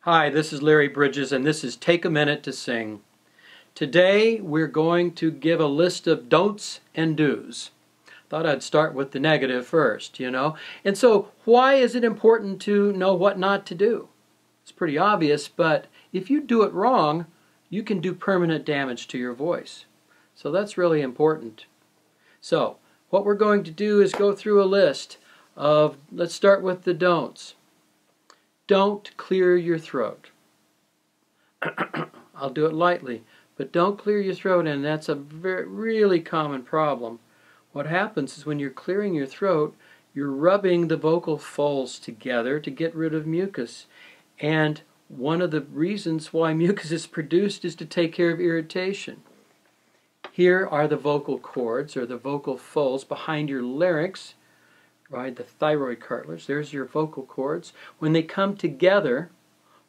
Hi, this is Larry Bridges, and this is Take a Minute to Sing. Today we're going to give a list of don'ts and do's. Thought I'd start with the negative first, And so, why is it important to know what not to do? It's pretty obvious, but if you do it wrong, you can do permanent damage to your voice. So that's really important. So, what we're going to do is go through a list of, let's start with the don'ts. Don't clear your throat. I'll do it lightly, but don't clear your throat, and that's a really common problem. What happens is when you're clearing your throat, you're rubbing the vocal folds together to get rid of mucus. And one of the reasons why mucus is produced is to take care of irritation. Here are the vocal cords, or the vocal folds, behind your larynx. Right, the thyroid cartilage. There's your vocal cords. When they come together,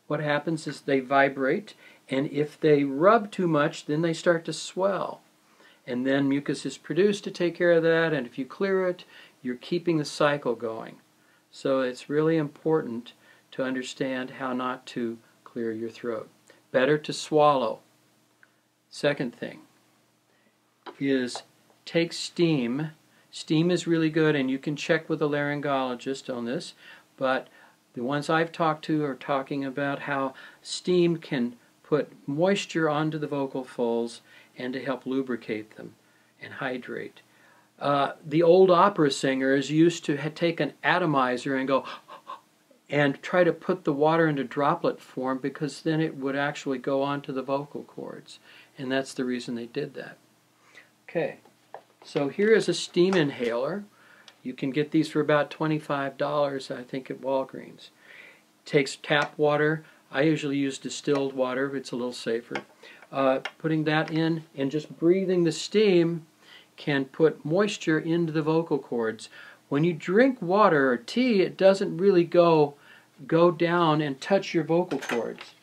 what happens is they vibrate, and if they rub too much, then they start to swell. And then mucus is produced to take care of that, and if you clear it, you're keeping the cycle going. So it's really important to understand how not to clear your throat. Better to swallow. Second thing is take steam. Steam is really good, and you can check with a laryngologist on this, but the ones I've talked to are talking about how steam can put moisture onto the vocal folds and to help lubricate them and hydrate. The old opera singers used to take an atomizer and go and try to put the water into droplet form, because then it would actually go onto the vocal cords, and that's the reason they did that. Okay. So here is a steam inhaler. You can get these for about $25, I think, at Walgreens. Takes tap water. I usually use distilled water. It's a little safer. Putting that in and just breathing the steam can put moisture into the vocal cords. When you drink water or tea, it doesn't really go down and touch your vocal cords.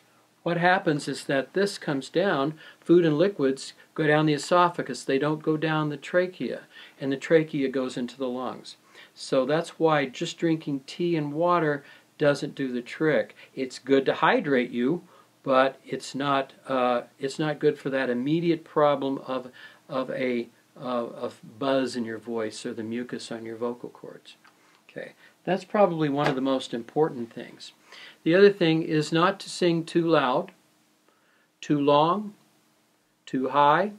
What happens is that this comes down, food and liquids go down the esophagus, they don't go down the trachea, and the trachea goes into the lungs. So that's why just drinking tea and water doesn't do the trick. It's good to hydrate you, but it's not good for that immediate problem of buzz in your voice or the mucus on your vocal cords. Okay, that's probably one of the most important things. The other thing is not to sing too loud, too long, too high,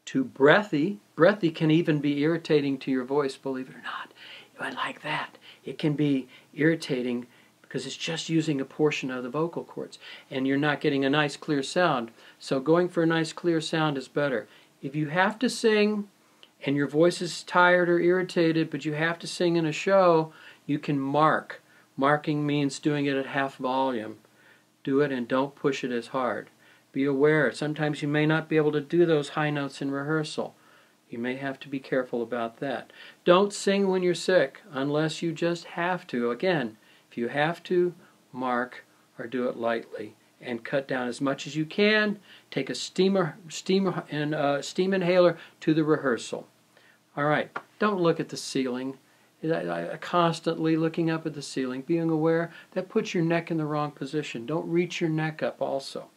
too breathy. Breathy can even be irritating to your voice, believe it or not. I like that. It can be irritating because it's just using a portion of the vocal cords, and you're not getting a nice clear sound. So going for a nice clear sound is better. If you have to sing and your voice is tired or irritated, but you have to sing in a show, you can mark. Marking means doing it at half volume. Do it and don't push it as hard. Be aware, sometimes you may not be able to do those high notes in rehearsal. You may have to be careful about that. Don't sing when you're sick unless you just have to. Again, if you have to, mark or do it lightly and cut down as much as you can. Take a steam inhaler to the rehearsal. All right, don't look at the ceiling. Constantly looking up at the ceiling, being aware, that puts your neck in the wrong position. Don't reach your neck up also.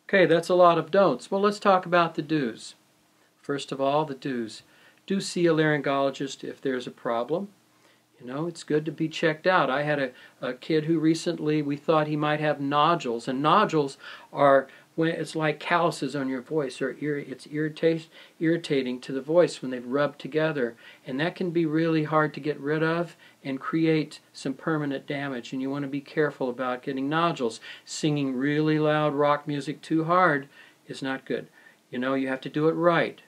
Okay, that's a lot of don'ts. Well, let's talk about the do's. First of all, the do's. Do see a laryngologist if there's a problem. It's good to be checked out. I had a kid who recently, we thought he might have nodules, and nodules are when it's like calluses on your voice, or it's irritating to the voice when they've rubbed together, and that can be really hard to get rid of and create some permanent damage, and you want to be careful about getting nodules. Singing really loud rock music too hard is not good. You have to do it right.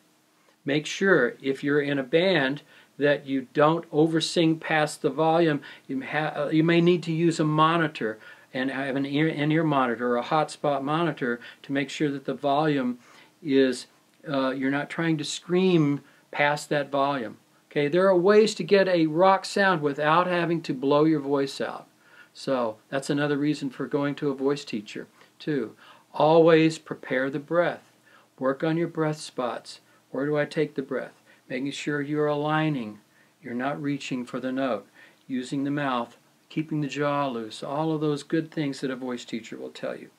Make sure, if you're in a band, that you don't oversing past the volume. You may need to use a monitor and have an in-ear monitor or a hotspot monitor to make sure that the volume is, you're not trying to scream past that volume. Okay, there are ways to get a rock sound without having to blow your voice out. So that's another reason for going to a voice teacher too. Always prepare the breath. Work on your breath spots. Where do I take the breath? Making sure you're aligning. You're not reaching for the note. Using the mouth keeping the jaw loose, all of those good things that a voice teacher will tell you.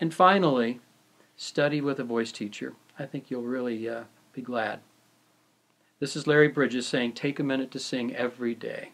And finally, study with a voice teacher. I think you'll really be glad. This is Larry Bridges saying, take a minute to sing every day.